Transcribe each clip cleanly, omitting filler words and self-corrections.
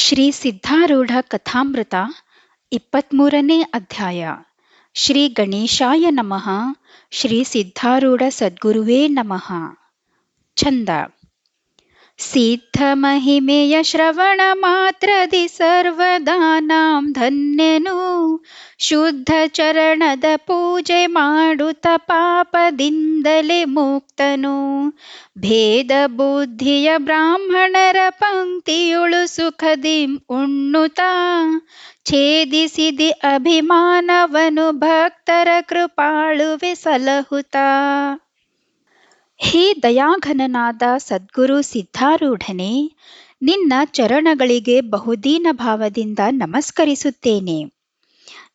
ಶ್ರೀ ಸಿದ್ಧಾರೂಢ ಕಥಾಮೃತ 23ನೇ ಅಧ್ಯಾಯ. ಶ್ರೀ ಗಣೇಶಾಯ ನಮಃ. ಶ್ರೀ ಸಿದ್ಧಾರೂಢ ಸದ್ಗುರುವೇ ನಮಃ. ಛಂದ. ಸಿದ್ಧ ಮಹಿಮೆಯ ಶ್ರವಣ ಮಾತ್ರದಿ ಸರ್ವದಾನಾಂ ಧನ್ಯನು, ಶುದ್ಧ ಚರಣದ ಪೂಜೆ ಮಾಡುತ್ತ ಪಾಪದಿಂದಲೇ ಮುಕ್ತನು. ಭೇದ ಬುದ್ಧಿಯ ಬ್ರಾಹ್ಮಣರ ಪಂಕ್ತಿಯುಳು ಸುಖದಿ ಉಣ್ಣುತ್ತಾ, ಛೇದಿಸಿದಿ ಅಭಿಮಾನವನು ಭಕ್ತರ ಕೃಪಾಳುವೆ ಸಲಹುತ್ತಾ. ಹೇ ದಯಾಘನನಾದ ಸದ್ಗುರು ಸಿದ್ಧಾರೂಢನೇ, ನಿನ್ನ ಚರಣಗಳಿಗೆ ಬಹುದೀನ ಭಾವದಿಂದ ನಮಸ್ಕರಿಸುತ್ತೇನೆ.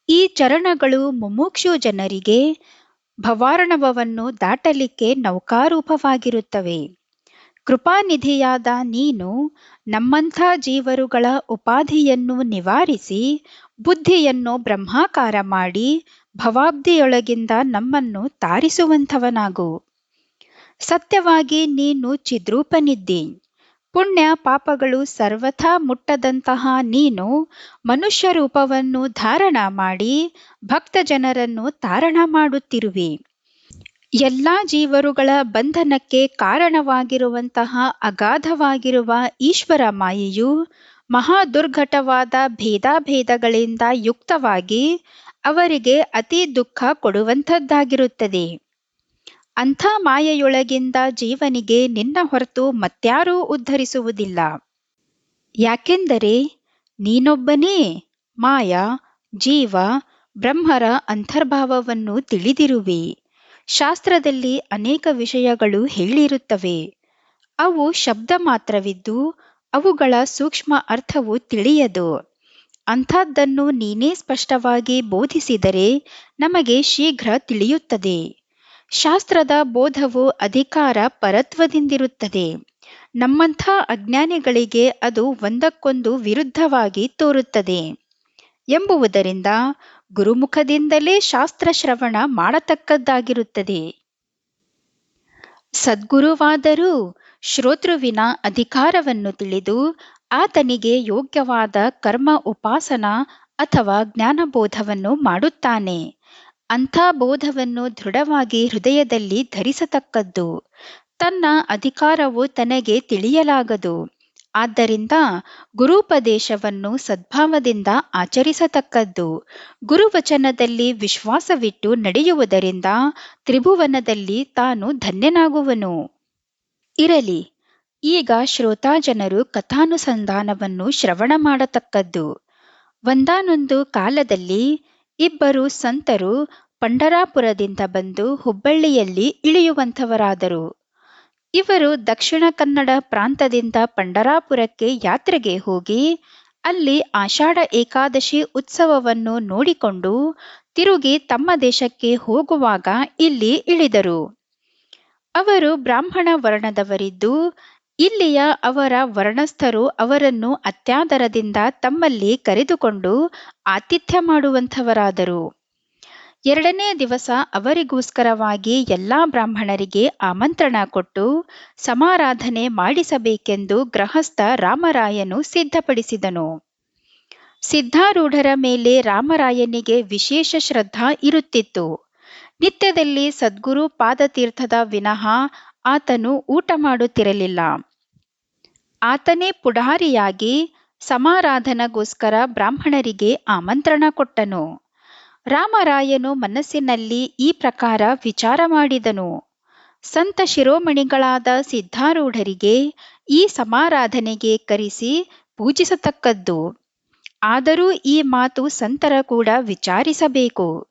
ಈ ಚರಣಗಳು ಮುಮುಕ್ಷು ಜನರಿಗೆ ಭವಾರ್ಣವವನ್ನು ದಾಟಲಿಕ್ಕೆ ನೌಕಾರೂಪವಾಗಿರುತ್ತವೆ. ಕೃಪಾನಿಧಿಯಾದ ನೀನು ನಮ್ಮಂಥ ಜೀವರುಗಳ ಉಪಾಧಿಯನ್ನು ನಿವಾರಿಸಿ, ಬುದ್ಧಿಯನ್ನು ಬ್ರಹ್ಮಾಕಾರ ಮಾಡಿ ಭವಾಬ್ದಿಯೊಳಗಿಂದ ನಮ್ಮನ್ನು ತಾರಿಸುವಂಥವನಾಗು. ಸತ್ಯವಾಗಿ ನೀನು ಚಿದ್ರೂಪನಿದ್ದಿ. ಪುಣ್ಯ ಪಾಪಗಳು ಸರ್ವಥಾ ಮುಟ್ಟದಂತಹ ನೀನು ಮನುಷ್ಯ ರೂಪವನ್ನು ಧಾರಣ ಮಾಡಿ ಭಕ್ತ ಜನರನ್ನು ತಾರಣ ಮಾಡುತ್ತಿರುವಿ. ಎಲ್ಲ ಜೀವರುಗಳ ಬಂಧನಕ್ಕೆ ಕಾರಣವಾಗಿರುವಂತಹ ಅಗಾಧವಾಗಿರುವ ಈಶ್ವರ ಮಾಯೆಯು ಮಹಾದುರ್ಘಟವಾದ ಭೇದಾಭೇದಗಳಿಂದ ಯುಕ್ತವಾಗಿ ಅವರಿಗೆ ಅತಿ ದುಃಖ ಕೊಡುವಂಥದ್ದಾಗಿರುತ್ತದೆ. ಅಂಥ ಮಾಯೆಯೊಳಗಿಂದ ಜೀವನಿಗೆ ನಿನ್ನ ಹೊರತು ಮತ್ಯಾರೂ ಉದ್ಧರಿಸುವುದಿಲ್ಲ. ಯಾಕೆಂದರೆ ನೀನೊಬ್ಬನೇ ಮಾಯಾ, ಜೀವ, ಬ್ರಹ್ಮರ ಅಂತರ್ಭಾವವನ್ನು ತಿಳಿದಿರುವಿ. ಶಾಸ್ತ್ರದಲ್ಲಿ ಅನೇಕ ವಿಷಯಗಳು ಹೇಳಿರುತ್ತವೆ. ಅವು ಶಬ್ದ ಮಾತ್ರವಿದ್ದು ಅವುಗಳ ಸೂಕ್ಷ್ಮ ಅರ್ಥವು ತಿಳಿಯದು. ಅಂಥದ್ದನ್ನು ನೀನೇ ಸ್ಪಷ್ಟವಾಗಿ ಬೋಧಿಸಿದರೆ ನಮಗೆ ಶೀಘ್ರ ತಿಳಿಯುತ್ತದೆ. ಶಾಸ್ತ್ರದ ಬೋಧವು ಅಧಿಕಾರ ಪರತ್ವದಿಂದಿರುತ್ತದೆ. ನಮ್ಮಂಥ ಅಜ್ಞಾನಿಗಳಿಗೆ ಅದು ಒಂದಕ್ಕೊಂದು ವಿರುದ್ಧವಾಗಿ ತೋರುತ್ತದೆ ಎಂಬುವುದರಿಂದ ಗುರುಮುಖದಿಂದಲೇ ಶಾಸ್ತ್ರ ಶ್ರವಣ ಮಾಡತಕ್ಕದ್ದಾಗಿರುತ್ತದೆ. ಸದ್ಗುರುವಾದರೂ ಶ್ರೋತೃವಿನ ಅಧಿಕಾರವನ್ನು ತಿಳಿದು ಆತನಿಗೆ ಯೋಗ್ಯವಾದ ಕರ್ಮ ಉಪಾಸನ ಅಥವಾ ಜ್ಞಾನಬೋಧವನ್ನು ಮಾಡುತ್ತಾನೆ. ಅಂಥ ಬೋಧವನ್ನು ದೃಢವಾಗಿ ಹೃದಯದಲ್ಲಿ ಧರಿಸತಕ್ಕದ್ದು. ತನ್ನ ಅಧಿಕಾರವು ತನಗೆ ತಿಳಿಯಲಾಗದು. ಆದ್ದರಿಂದ ಗುರುಪದೇಶವನ್ನು ಸದ್ಭಾವದಿಂದ ಆಚರಿಸತಕ್ಕದ್ದು. ಗುರುವಚನದಲ್ಲಿ ವಿಶ್ವಾಸವಿಟ್ಟು ನಡೆಯುವುದರಿಂದ ತ್ರಿಭುವನದಲ್ಲಿ ತಾನು ಧನ್ಯನಾಗುವನು. ಇರಲಿ, ಈಗ ಶ್ರೋತಾಜನರು ಕಥಾನುಸಂಧಾನವನ್ನು ಶ್ರವಣ ಮಾಡತಕ್ಕದ್ದು. ಒಂದಾನೊಂದು ಕಾಲದಲ್ಲಿ ಇಬ್ಬರು ಸಂತರು ಪಂಢರಾಪುರದಿಂದ ಬಂದು ಹುಬ್ಬಳ್ಳಿಯಲ್ಲಿ ಇಳಿಯುವಂಥವರಾದರು. ಇವರು ದಕ್ಷಿಣ ಕನ್ನಡ ಪ್ರಾಂತದಿಂದ ಪಂಢರಾಪುರಕ್ಕೆ ಯಾತ್ರೆಗೆ ಹೋಗಿ ಅಲ್ಲಿ ಆಷಾಢ ಏಕಾದಶಿ ಉತ್ಸವವನ್ನು ನೋಡಿಕೊಂಡು ತಿರುಗಿ ತಮ್ಮ ದೇಶಕ್ಕೆ ಹೋಗುವಾಗ ಇಲ್ಲಿ ಇಳಿದರು. ಅವರು ಬ್ರಾಹ್ಮಣ ವರ್ಣದವರಿದ್ದು ಇಲ್ಲಿಯ ಅವರ ವರ್ಣಸ್ಥರು ಅವರನ್ನು ಅತ್ಯಾದರದಿಂದ ತಮ್ಮಲ್ಲಿ ಕರೆದುಕೊಂಡು ಆತಿಥ್ಯ ಮಾಡುವಂಥವರಾದರು. ಎರಡನೇ ದಿವಸ ಅವರಿಗೋಸ್ಕರವಾಗಿ ಎಲ್ಲ ಬ್ರಾಹ್ಮಣರಿಗೆ ಆಮಂತ್ರಣ ಕೊಟ್ಟು ಸಮಾರಾಧನೆ ಮಾಡಿಸಬೇಕೆಂದು ಗೃಹಸ್ಥ ರಾಮರಾಯನು ಸಿದ್ಧಪಡಿಸಿದನು. ಸಿದ್ಧಾರೂಢರ ಮೇಲೆ ರಾಮರಾಯನಿಗೆ ವಿಶೇಷ ಶ್ರದ್ಧಾ ಇರುತ್ತಿತ್ತು. ನಿತ್ಯದಲ್ಲಿ ಸದ್ಗುರು ಪಾದತೀರ್ಥದ ವಿನಃ ಆತನು ಊಟ ಮಾಡುತ್ತಿರಲಿಲ್ಲ. ಆತನೇ ಪುಢಾರಿಯಾಗಿ ಸಮಾರಾಧನಗೋಸ್ಕರ ಬ್ರಾಹ್ಮಣರಿಗೆ ಆಮಂತ್ರಣ ಕೊಟ್ಟನು. ರಾಮರಾಯನು ಮನಸ್ಸಿನಲ್ಲಿ ಈ ಪ್ರಕಾರ ವಿಚಾರ ಮಾಡಿದನು. ಸಂತ ಶಿರೋಮಣಿಗಳಾದ ಸಿದ್ಧಾರೂಢರಿಗೆ ಈ ಸಮಾರಾಧನೆಗೆ ಕರೆಸಿ ಪೂಜಿಸತಕ್ಕದ್ದು. ಆದರೂ ಈ ಮಾತು ಸಂತರ ಕೂಡ ವಿಚಾರಿಸಬೇಕು.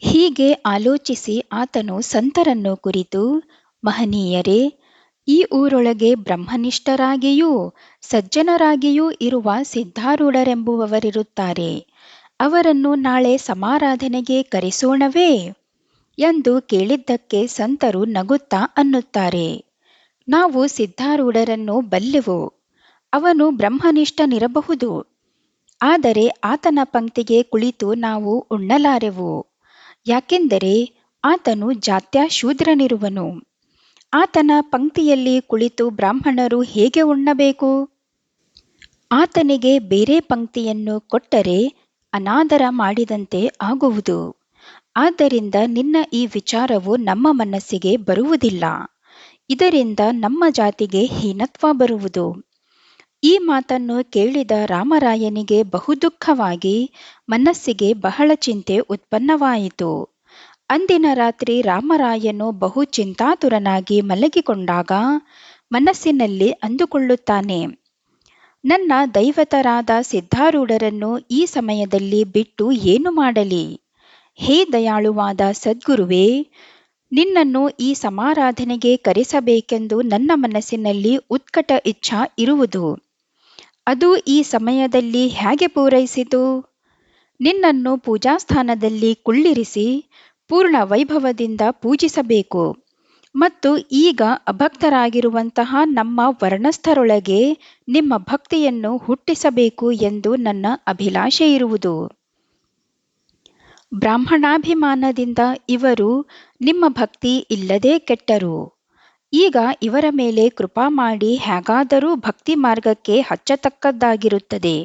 ಹೀಗೆ ಆಲೋಚಿಸಿ ಆತನು ಸಂತರನ್ನು ಕುರಿತು, ಮಹನೀಯರೇ, ಈ ಊರೊಳಗೆ ಬ್ರಹ್ಮನಿಷ್ಠರಾಗಿಯೂ ಸಜ್ಜನರಾಗಿಯೂ ಇರುವ ಸಿದ್ಧಾರೂಢರೆಂಬುವವರಿರುತ್ತಾರೆ. ಅವರನ್ನು ನಾಳೆ ಸಮಾರಾಧನೆಗೆ ಕರೆಸೋಣವೇ ಎಂದು ಕೇಳಿದ್ದಕ್ಕೆ ಸಂತರು ನಗುತ್ತಾ ಅನ್ನುತ್ತಾರೆ, ನಾವು ಸಿದ್ಧಾರೂಢರನ್ನು ಬಲ್ಲೆವು. ಅವನು ಬ್ರಹ್ಮನಿಷ್ಠನಿರಬಹುದು. ಆದರೆ ಆತನ ಪಂಕ್ತಿಗೆ ಕುಳಿತು ನಾವು ಉಣ್ಣಲಾರೆವು. ಯಾಕೆಂದರೆ ಆತನು ಜಾತ್ಯ ಶೂದ್ರನಿರುವನು. ಆತನ ಪಂಕ್ತಿಯಲ್ಲಿ ಕುಳಿತು ಬ್ರಾಹ್ಮಣರು ಹೇಗೆ ಉಣ್ಣಬೇಕು? ಆತನಿಗೆ ಬೇರೆ ಪಂಕ್ತಿಯನ್ನು ಕೊಟ್ಟರೆ ಅನಾದರ ಮಾಡಿದಂತೆ ಆಗುವುದು. ಆದ್ದರಿಂದ ನಿನ್ನ ಈ ವಿಚಾರವು ನಮ್ಮ ಮನಸ್ಸಿಗೆ ಬರುವುದಿಲ್ಲ. ಇದರಿಂದ ನಮ್ಮ ಜಾತಿಗೆ ಹೀನತ್ವ ಬರುವುದು. ಈ ಮಾತನ್ನು ಕೇಳಿದ ರಾಮರಾಯನಿಗೆ ಬಹುದುಃಖವಾಗಿ ಮನಸ್ಸಿಗೆ ಬಹಳ ಚಿಂತೆ ಉತ್ಪನ್ನವಾಯಿತು. ಅಂದಿನ ರಾತ್ರಿ ರಾಮರಾಯನು ಬಹು ಚಿಂತಾತುರನಾಗಿ ಮಲಗಿಕೊಂಡಾಗ ಮನಸ್ಸಿನಲ್ಲಿ ಅಂದುಕೊಳ್ಳುತ್ತಾನೆ, ನನ್ನ ದೈವತರಾದ ಸಿದ್ಧಾರೂಢರನ್ನು ಈ ಸಮಯದಲ್ಲಿ ಬಿಟ್ಟು ಏನು ಮಾಡಲಿ? ಹೇ ದಯಾಳುವಾದ ಸದ್ಗುರುವೇ, ನಿನ್ನನ್ನು ಈ ಸಮಾರಾಧನೆಗೆ ಕರೆಸಬೇಕೆಂದು ನನ್ನ ಮನಸ್ಸಿನಲ್ಲಿ ಉತ್ಕಟ ಇಚ್ಛಾ ಇರುವುದು. ಅದು ಈ ಸಮಯದಲ್ಲಿ ಹೇಗೆ ಪೂರೈಸಿತು? ನಿನ್ನನ್ನು ಪೂಜಾಸ್ಥಾನದಲ್ಲಿ ಕುಳ್ಳಿರಿಸಿ ಪೂರ್ಣ ವೈಭವದಿಂದ ಪೂಜಿಸಬೇಕು ಮತ್ತು ಈಗ ಅಭಕ್ತರಾಗಿರುವಂತಹ ನಮ್ಮ ವರ್ಣಸ್ಥರೊಳಗೆ ನಿಮ್ಮ ಭಕ್ತಿಯನ್ನು ಹುಟ್ಟಿಸಬೇಕು ಎಂದು ನನ್ನ ಅಭಿಲಾಷೆ ಇರುವುದು. ಬ್ರಾಹ್ಮಣಾಭಿಮಾನದಿಂದ ಇವರು ನಿಮ್ಮ ಭಕ್ತಿ ಇಲ್ಲದೆ ಕೆಟ್ಟರು. ಈಗ ಇವರ ಮೇಲೆ ಕೃಪಾ ಮಾಡಿ ಹೇಗಾದರೂ ಭಕ್ತಿ ಮಾರ್ಗಕ್ಕೆ ಹಚ್ಚತಕ್ಕದ್ದಾಗಿರುತ್ತದೆ.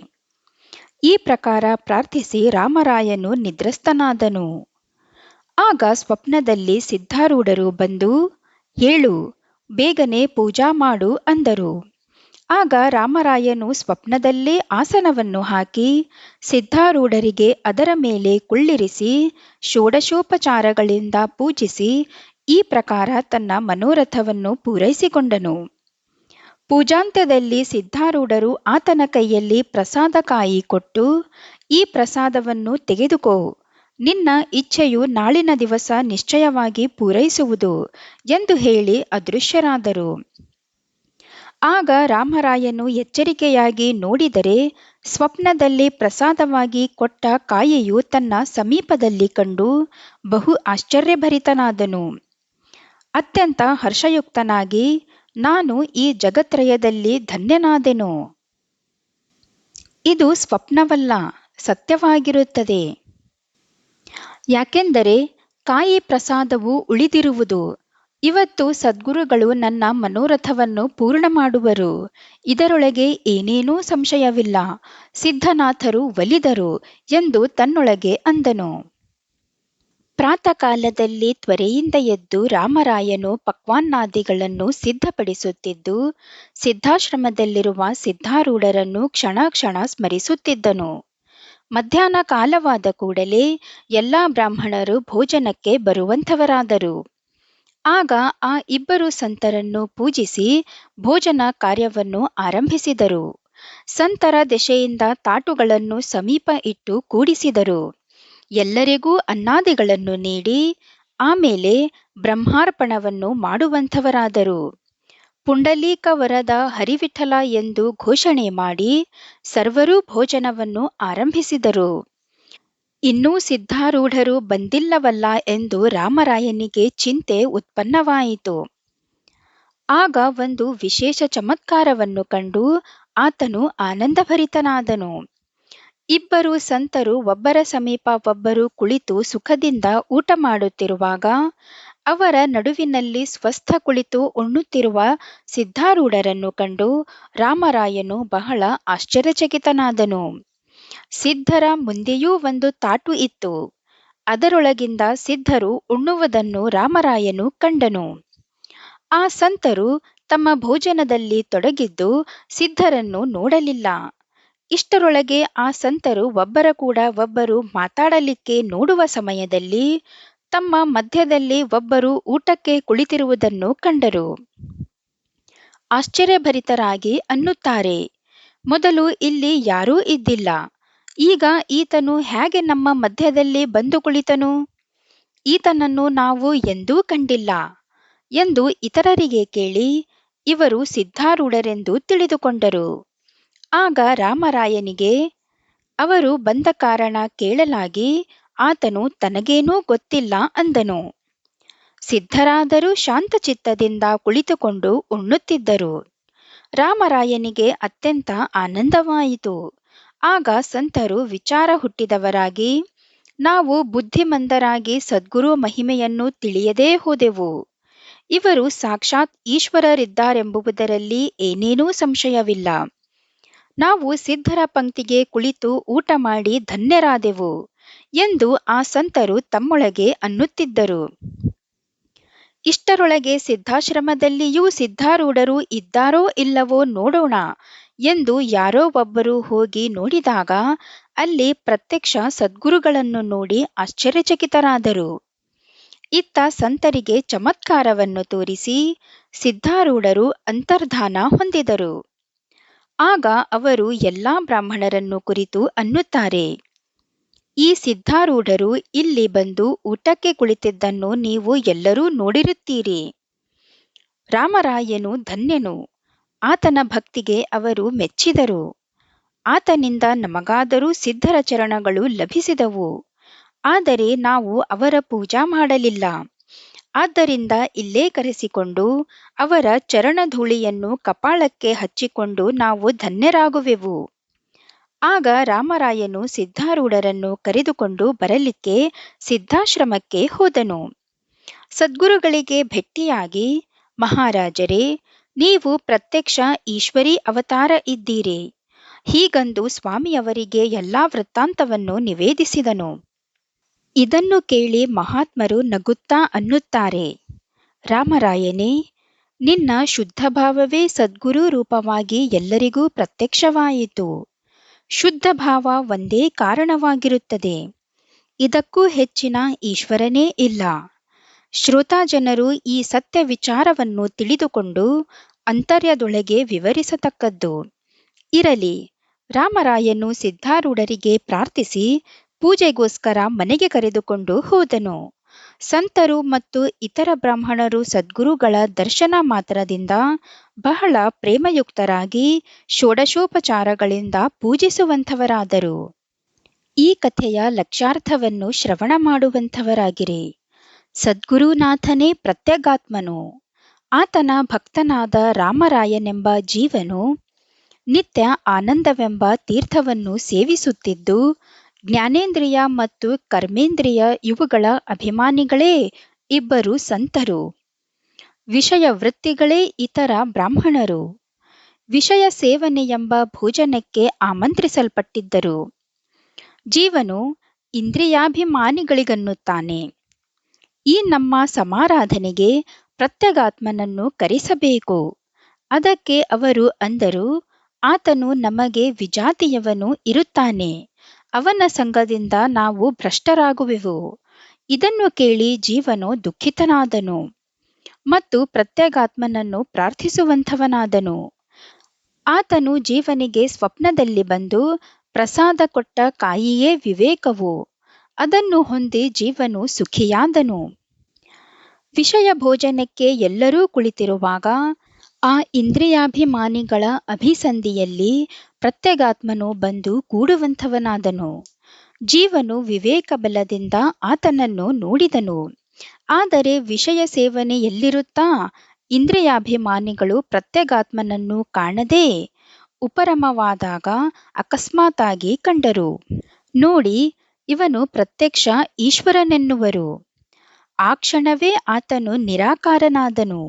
ಈ ಪ್ರಕಾರ ಪ್ರಾರ್ಥಿಸಿ ರಾಮರಾಯನು ನಿದ್ರಸ್ತನಾದನು. ಆಗ ಸ್ವಪ್ನದಲ್ಲಿ ಸಿದ್ಧಾರೂಢರು ಬಂದು, ಏಳು, ಬೇಗನೆ ಪೂಜಾ ಮಾಡು ಅಂದರು. ಆಗ ರಾಮರಾಯನು ಸ್ವಪ್ನದಲ್ಲೇ ಆಸನವನ್ನು ಹಾಕಿ ಸಿದ್ಧಾರೂಢರಿಗೆ ಅದರ ಮೇಲೆ ಕುಳ್ಳಿರಿಸಿ ಷೋಡಶೋಪಚಾರಗಳಿಂದ ಪೂಜಿಸಿ ಈ ಪ್ರಕಾರ ತನ್ನ ಮನೋರಥವನ್ನು ಪೂರೈಸಿಕೊಂಡನು. ಪೂಜಾಂತ್ಯದಲ್ಲಿ ಸಿದ್ಧಾರೂಢರು ಆತನ ಕೈಯಲ್ಲಿ ಪ್ರಸಾದ ಕಾಯಿ ಕೊಟ್ಟು, ಈ ಪ್ರಸಾದವನ್ನು ತೆಗೆದುಕೋ, ನಿನ್ನ ಇಚ್ಛೆಯು ನಾಳಿನ ದಿವಸ ನಿಶ್ಚಯವಾಗಿ ಪೂರೈಸುವುದು ಎಂದು ಹೇಳಿ ಅದೃಶ್ಯರಾದರು. ಆಗ ರಾಮರಾಯನು ಎಚ್ಚರಿಕೆಯಾಗಿ ನೋಡಿದರೆ ಸ್ವಪ್ನದಲ್ಲಿ ಪ್ರಸಾದವಾಗಿ ಕೊಟ್ಟ ಕಾಯಿಯು ತನ್ನ ಸಮೀಪದಲ್ಲಿ ಕಂಡು ಬಹು ಆಶ್ಚರ್ಯಭರಿತನಾದನು. ಅತ್ಯಂತ ಹರ್ಷಯುಕ್ತನಾಗಿ, ನಾನು ಈ ಜಗತ್ರಯದಲ್ಲಿ ಧನ್ಯನಾದೆನು. ಇದು ಸ್ವಪ್ನವಲ್ಲ, ಸತ್ಯವಾಗಿರುತ್ತದೆ. ಯಾಕೆಂದರೆ ಕಾಯಿ ಪ್ರಸಾದವು ಉಳಿದಿರುವುದು. ಇವತ್ತು ಸದ್ಗುರುಗಳು ನನ್ನ ಮನೋರಥವನ್ನು ಪೂರ್ಣ ಮಾಡುವರು. ಇದರೊಳಗೆ ಏನೇನೂ ಸಂಶಯವಿಲ್ಲ. ಸಿದ್ಧನಾಥರು ಒಲಿದರು ಎಂದು ತನ್ನೊಳಗೆ ಅಂದನು. ಪ್ರಾತಃಕಾಲದಲ್ಲಿ ತ್ವರೆಯಿಂದ ಎದ್ದು ರಾಮರಾಯನು ಪಕ್ವಾನ್ನಾದಿಗಳನ್ನು ಸಿದ್ಧಪಡಿಸುತ್ತಿದ್ದು ಸಿದ್ಧಾಶ್ರಮದಲ್ಲಿರುವ ಸಿದ್ಧಾರೂಢರನ್ನು ಕ್ಷಣ ಕ್ಷಣ ಸ್ಮರಿಸುತ್ತಿದ್ದನು. ಮಧ್ಯಾಹ್ನ ಕಾಲವಾದ ಕೂಡಲೇ ಎಲ್ಲ ಬ್ರಾಹ್ಮಣರು ಭೋಜನಕ್ಕೆ ಬರುವಂಥವರಾದರು. ಆಗ ಆ ಇಬ್ಬರು ಸಂತರನ್ನು ಪೂಜಿಸಿ ಭೋಜನ ಕಾರ್ಯವನ್ನು ಆರಂಭಿಸಿದರು. ಸಂತರ ದೆಸೆಯಿಂದ ತಾಟುಗಳನ್ನು ಸಮೀಪ ಇಟ್ಟು ಕೂಡಿಸಿದರು. ಎಲ್ಲರಿಗೂ ಅನ್ನಾದಿಗಳನ್ನು ನೀಡಿ ಆಮೇಲೆ ಬ್ರಹ್ಮಾರ್ಪಣವನ್ನು ಮಾಡುವಂಥವರಾದರು. ಪುಂಡಲೀಕ ವರದ ಹರಿವಿಠಲ ಎಂದು ಘೋಷಣೆ ಮಾಡಿ ಸರ್ವರೂ ಭೋಜನವನ್ನು ಆರಂಭಿಸಿದರು. ಇನ್ನೂ ಸಿದ್ಧಾರೂಢರು ಬಂದಿಲ್ಲವಲ್ಲ ಎಂದು ರಾಮರಾಯನಿಗೆ ಚಿಂತೆ ಉತ್ಪನ್ನವಾಯಿತು. ಆಗ ಒಂದು ವಿಶೇಷ ಚಮತ್ಕಾರವನ್ನು ಕಂಡು ಆತನು ಆನಂದಭರಿತನಾದನು. ಇಬ್ಬರು ಸಂತರು ಒಬ್ಬರ ಸಮೀಪ ಒಬ್ಬರು ಕುಳಿತು ಸುಖದಿಂದ ಊಟ ಮಾಡುತ್ತಿರುವಾಗ ಅವರ ನಡುವಿನಲ್ಲಿ ಸ್ವಸ್ಥ ಕುಳಿತು ಉಣ್ಣುತ್ತಿರುವ ಸಿದ್ಧಾರೂಢರನ್ನು ಕಂಡು ರಾಮರಾಯನು ಬಹಳ ಆಶ್ಚರ್ಯಚಕಿತನಾದನು. ಸಿದ್ಧರ ಮುಂದೆಯೂ ಒಂದು ತಾಟು ಇತ್ತು. ಅದರೊಳಗಿಂದ ಸಿದ್ಧರು ಉಣ್ಣುವುದನ್ನು ರಾಮರಾಯನು ಕಂಡನು. ಆ ಸಂತರು ತಮ್ಮ ಭೋಜನದಲ್ಲಿ ತೊಡಗಿದ್ದು ಸಿದ್ಧರನ್ನು ನೋಡಲಿಲ್ಲ. ಇಷ್ಟರೊಳಗೆ ಆ ಸಂತರು ಒಬ್ಬರ ಕೂಡ ಒಬ್ಬರು ಮಾತಾಡಲಿಕ್ಕೆ ನೋಡುವ ಸಮಯದಲ್ಲಿ ತಮ್ಮ ಮಧ್ಯದಲ್ಲಿ ಒಬ್ಬರು ಊಟಕ್ಕೆ ಕುಳಿತಿರುವುದನ್ನು ಕಂಡರು. ಆಶ್ಚರ್ಯಭರಿತರಾಗಿ ಅನ್ನುತ್ತಾರೆ, ಮೊದಲು ಇಲ್ಲಿ ಯಾರೂ ಇದ್ದಿಲ್ಲ, ಈಗ ಈತನು ಹೇಗೆ ನಮ್ಮ ಮಧ್ಯದಲ್ಲಿ ಬಂದು ಕುಳಿತನು? ಈತನನ್ನು ನಾವು ಎಂದೂ ಕಂಡಿಲ್ಲ ಎಂದು ಇತರರಿಗೆ ಕೇಳಿ ಇವರು ಸಿದ್ಧಾರೂಢರೆಂದು ತಿಳಿದುಕೊಂಡರು. ಆಗ ರಾಮರಾಯನಿಗೆ ಅವರು ಬಂದ ಕಾರಣ ಕೇಳಲಾಗಿ ಆತನು ತನಗೇನೂ ಗೊತ್ತಿಲ್ಲ ಅಂದನು. ಸಿದ್ಧರಾದರೂ ಶಾಂತಚಿತ್ತದಿಂದ ಕುಳಿತುಕೊಂಡು ಉಣ್ಣುತ್ತಿದ್ದರು. ರಾಮರಾಯನಿಗೆ ಅತ್ಯಂತ ಆನಂದವಾಯಿತು. ಆಗ ಸಂತರು ವಿಚಾರ ಹುಟ್ಟಿದವರಾಗಿ, ನಾವು ಬುದ್ಧಿಮಂದರಾಗಿ ಸದ್ಗುರು ಮಹಿಮೆಯನ್ನು ತಿಳಿಯದೇ ಹೋದೆವು. ಇವರು ಸಾಕ್ಷಾತ್ ಈಶ್ವರರಿದ್ದಾರೆಂಬುದರಲ್ಲಿ ಏನೇನೂ ಸಂಶಯವಿಲ್ಲ. ನಾವು ಸಿದ್ಧರ ಪಂಕ್ತಿಗೆ ಕುಳಿತು ಊಟ ಮಾಡಿ ಧನ್ಯರಾದೆವು ಎಂದು ಆ ಸಂತರು ತಮ್ಮೊಳಗೆ ಅನ್ನುತ್ತಿದ್ದರು. ಇಷ್ಟರೊಳಗೆ ಸಿದ್ಧಾಶ್ರಮದಲ್ಲಿಯೂ ಸಿದ್ಧಾರೂಢರು ಇದ್ದಾರೋ ಇಲ್ಲವೋ ನೋಡೋಣ ಎಂದು ಯಾರೋ ಒಬ್ಬರು ಹೋಗಿ ನೋಡಿದಾಗ ಅಲ್ಲಿ ಪ್ರತ್ಯಕ್ಷ ಸದ್ಗುರುಗಳನ್ನು ನೋಡಿ ಆಶ್ಚರ್ಯಚಕಿತರಾದರು. ಇತ್ತ ಸಂತರಿಗೆ ಚಮತ್ಕಾರವನ್ನು ತೋರಿಸಿ ಸಿದ್ಧಾರೂಢರು ಅಂತರ್ಧಾನ ಹೊಂದಿದರು. ಆಗ ಅವರು ಎಲ್ಲಾ ಬ್ರಾಹ್ಮಣರನ್ನು ಕುರಿತು ಅನ್ನುತ್ತಾರೆ, ಈ ಸಿದ್ಧಾರೂಢರು ಇಲ್ಲಿ ಬಂದು ಊಟಕ್ಕೆ ಕುಳಿತಿದ್ದನ್ನು ನೀವು ಎಲ್ಲರೂ ನೋಡಿರುತ್ತೀರಿ. ರಾಮರಾಯನು ಧನ್ಯನು, ಆತನ ಭಕ್ತಿಗೆ ಅವರು ಮೆಚ್ಚಿದರು. ಆತನಿಂದ ನಮಗಾದರೂ ಸಿದ್ಧರ ಚರಣಗಳು ಲಭಿಸಿದವು, ಆದರೆ ನಾವು ಅವರ ಪೂಜಾ ಮಾಡಲಿಲ್ಲ. ಆದ್ದರಿಂದ ಇಲ್ಲೇ ಕರೆಸಿಕೊಂಡು ಅವರ ಚರಣಧೂಳಿಯನ್ನು ಕಪಾಳಕ್ಕೆ ಹಚ್ಚಿಕೊಂಡು ನಾವು ಧನ್ಯರಾಗುವೆವು. ಆಗ ರಾಮರಾಯನು ಸಿದ್ಧಾರೂಢರನ್ನು ಕರೆದುಕೊಂಡು ಬರಲಿಕ್ಕೆ ಸಿದ್ಧಾಶ್ರಮಕ್ಕೆ ಹೋದನು. ಸದ್ಗುರುಗಳಿಗೆ ಭೆಟ್ಟಿಯಾಗಿ, ಮಹಾರಾಜರೇ, ನೀವು ಪ್ರತ್ಯಕ್ಷ ಈಶ್ವರೀ ಅವತಾರ ಇದ್ದೀರಿ, ಹೀಗಂದು ಸ್ವಾಮಿಯವರಿಗೆ ಎಲ್ಲಾ ವೃತ್ತಾಂತವನ್ನು ನಿವೇದಿಸಿದನು. ಇದನ್ನು ಕೇಳಿ ಮಹಾತ್ಮರು ನಗುತ್ತಾ ಅನ್ನುತ್ತಾರೆ, ರಾಮರಾಯನೇ, ನಿನ್ನ ಶುದ್ಧಭಾವವೇ ಸದ್ಗುರು ರೂಪವಾಗಿ ಎಲ್ಲರಿಗೂ ಪ್ರತ್ಯಕ್ಷವಾಯಿತು. ಶುದ್ಧ ಭಾವ ಒಂದೇ ಕಾರಣವಾಗಿರುತ್ತದೆ, ಇದಕ್ಕೂ ಹೆಚ್ಚಿನ ಈಶ್ವರನೇ ಇಲ್ಲ. ಶ್ರೋತಾ ಜನರು ಈ ಸತ್ಯ ವಿಚಾರವನ್ನು ತಿಳಿದುಕೊಂಡು ಅಂತರ್ಯದೊಳಗೆ ವಿವರಿಸತಕ್ಕದ್ದು. ಇರಲಿ, ರಾಮರಾಯನು ಸಿದ್ಧಾರೂಢರಿಗೆ ಪ್ರಾರ್ಥಿಸಿ ಪೂಜೆಗೋಸ್ಕರ ಮನೆಗೆ ಕರೆದುಕೊಂಡು ಹೋದನು. ಸಂತರು ಮತ್ತು ಇತರ ಬ್ರಾಹ್ಮಣರು ಸದ್ಗುರುಗಳ ದರ್ಶನ ಮಾತ್ರದಿಂದ ಬಹಳ ಪ್ರೇಮಯುಕ್ತರಾಗಿ ಷೋಡಶೋಪಚಾರಗಳಿಂದ ಪೂಜಿಸುವಂಥವರಾದರು. ಈ ಕಥೆಯ ಲಕ್ಷ್ಯಾರ್ಥವನ್ನು ಶ್ರವಣ ಮಾಡುವಂಥವರಾಗಿರಿ. ಸದ್ಗುರುನಾಥನೇ ಪ್ರತ್ಯಗಾತ್ಮನು. ಆತನ ಭಕ್ತನಾದ ರಾಮರಾಯನೆಂಬ ಜೀವನು ನಿತ್ಯ ಆನಂದವೆಂಬ ತೀರ್ಥವನ್ನು ಸೇವಿಸುತ್ತಿದ್ದು, ಜ್ಞಾನೇಂದ್ರಿಯ ಮತ್ತು ಕರ್ಮೇಂದ್ರಿಯ ಇವುಗಳ ಅಭಿಮಾನಿಗಳೇ ಇಬ್ಬರು ಸಂತರು. ವಿಷಯ ವೃತ್ತಿಗಳೇ ಇತರ ಬ್ರಾಹ್ಮಣರು. ವಿಷಯ ಸೇವನೆಯೆಂಬ ಭೋಜನಕ್ಕೆ ಆಮಂತ್ರಿಸಲ್ಪಟ್ಟಿದ್ದರು. ಜೀವನು ಇಂದ್ರಿಯಾಭಿಮಾನಿಗಳಿಗನ್ನುತ್ತಾನೆ, ಈ ನಮ್ಮ ಸಮಾರಾಧನೆಗೆ ಪ್ರತ್ಯಗಾತ್ಮನನ್ನು ಕರೆಸಬೇಕು. ಅದಕ್ಕೆ ಅವರು ಅಂದರು, ಆತನು ನಮಗೆ ವಿಜಾತಿಯವನು ಇರುತ್ತಾನೆ, ಅವನ ಸಂಗದಿಂದ ನಾವು ಭ್ರಷ್ಟರಾಗುವೆವು. ಇದನ್ನು ಕೇಳಿ ಜೀವನು ದುಃಖಿತನಾದನು ಮತ್ತು ಪ್ರತ್ಯಗಾತ್ಮನನ್ನು ಪ್ರಾರ್ಥಿಸುವಂಥವನಾದನು. ಆತನು ಜೀವನಿಗೆ ಸ್ವಪ್ನದಲ್ಲಿ ಬಂದು ಪ್ರಸಾದ ಕೊಟ್ಟ ಕಾಯಿಯೇ ವಿವೇಕವು, ಅದನ್ನು ಹೊಂದಿ ಜೀವನು ಸುಖಿಯಾದನು. ವಿಷಯ ಭೋಜನಕ್ಕೆ ಎಲ್ಲರೂ ಕುಳಿತಿರುವಾಗ ಆ ಇಂದ್ರಿಯಾಭಿಮಾನಿಗಳ ಅಭಿಸಂಧಿಯಲ್ಲಿ ಪ್ರತ್ಯಗಾತ್ಮನು ಬಂದು ಕೂಡುವಂಥವನಾದನು. ಜೀವನು ವಿವೇಕ ಬಲದಿಂದ ಆತನನ್ನು ನೋಡಿದನು. ಆದರೆ ವಿಷಯ ಸೇವನೆ ಎಲ್ಲಿರುತ್ತಾ ಇಂದ್ರಿಯಾಭಿಮಾನಿಗಳು ಪ್ರತ್ಯಗಾತ್ಮನನ್ನು ಕಾಣದೆ ಉಪರಮವಾದಾಗ ಅಕಸ್ಮಾತಾಗಿ ಕಂಡರು. ನೋಡಿ, ಇವನು ಪ್ರತ್ಯಕ್ಷ ಈಶ್ವರನೆನ್ನುವರು. ಆ ಕ್ಷಣವೇ ಆತನು ನಿರಾಕಾರನಾದನು.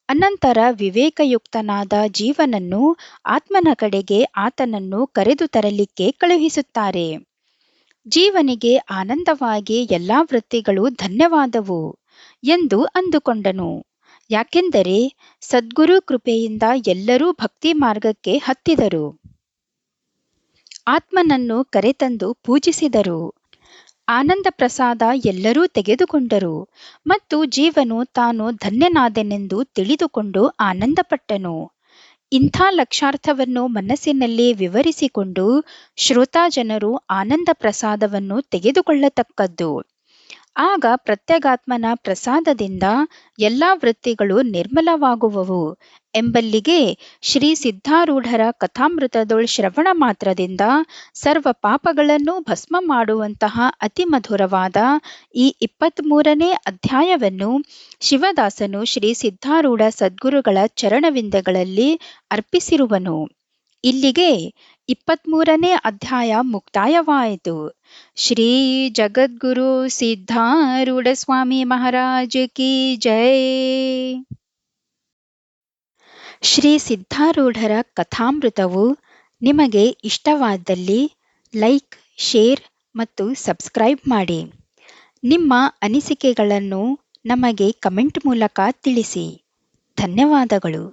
ಅನಂತರ ವಿವೇಕಯುಕ್ತನಾದ ಜೀವನನ್ನು ಆತ್ಮನ ಕಡೆಗೆ ಆತನನ್ನು ಕರೆದು ತರಲಿಕ್ಕೆ ಕಳುಹಿಸುತ್ತಾರೆ. ಜೀವನಿಗೆ ಆನಂದವಾಗಿ ಎಲ್ಲಾ ವೃತ್ತಿಗಳು ಧನ್ಯವಾದವು ಎಂದು ಅಂದುಕೊಂಡನು. ಯಾಕೆಂದರೆ ಸದ್ಗುರು ಕೃಪೆಯಿಂದ ಎಲ್ಲರೂ ಭಕ್ತಿ ಮಾರ್ಗಕ್ಕೆ ಹತ್ತಿದರು. ಆತ್ಮನನ್ನು ಕರೆತಂದು ಪೂಜಿಸಿದರು. ಆನಂದ ಪ್ರಸಾದ ಎಲ್ಲರೂ ತೆಗೆದುಕೊಂಡರು ಮತ್ತು ಜೀವನು ತಾನು ಧನ್ಯನಾದನೆಂದು ತಿಳಿದುಕೊಂಡು ಆನಂದಪಟ್ಟನು. ಇಂಥ ಲಕ್ಷ್ಯಾರ್ಥವನ್ನು ಮನಸ್ಸಿನಲ್ಲಿ ವಿವರಿಸಿಕೊಂಡು ಶ್ರೋತಾ ಜನರು ಆನಂದ ಪ್ರಸಾದವನ್ನು ತೆಗೆದುಕೊಳ್ಳತಕ್ಕದ್ದು. ಆಗ ಪ್ರತ್ಯಗಾತ್ಮನ ಪ್ರಸಾದದಿಂದ ಎಲ್ಲಾ ವೃತ್ತಿಗಳು ನಿರ್ಮಲವಾಗುವವು ಎಂಬಲ್ಲಿಗೆ ಶ್ರೀ ಸಿದ್ಧಾರೂಢರ ಕಥಾಮೃತದೊಳ್ ಶ್ರವಣ ಮಾತ್ರದಿಂದ ಸರ್ವ ಪಾಪಗಳನ್ನು ಭಸ್ಮ ಮಾಡುವಂತಹ ಅತಿ ಮಧುರವಾದ ಈ 23ನೇ ಅಧ್ಯಾಯವನ್ನು ಶಿವದಾಸನು ಶ್ರೀ ಸಿದ್ಧಾರೂಢ ಸದ್ಗುರುಗಳ ಚರಣವಿಂದಗಳಲ್ಲಿ ಅರ್ಪಿಸಿರುವನು. ಇಲ್ಲಿಗೆ 23ನೇ ಅಧ್ಯಾಯ ಮುಕ್ತಾಯವಾಯಿತು. ಶ್ರೀ ಜಗದ್ಗುರು ಸಿದ್ಧಾರೂಢ ಸ್ವಾಮಿ ಮಹಾರಾಜ್ ಕಿ ಜೈ. ಶ್ರೀ ಸಿದ್ಧಾರೂಢರ ಕಥಾಮೃತವು ನಿಮಗೆ ಇಷ್ಟವಾದಲ್ಲಿ ಲೈಕ್, ಶೇರ್ ಮತ್ತು ಸಬ್ಸ್ಕ್ರೈಬ್ ಮಾಡಿ. ನಿಮ್ಮ ಅನಿಸಿಕೆಗಳನ್ನು ನಮಗೆ ಕಮೆಂಟ್ ಮೂಲಕ ತಿಳಿಸಿ. ಧನ್ಯವಾದಗಳು.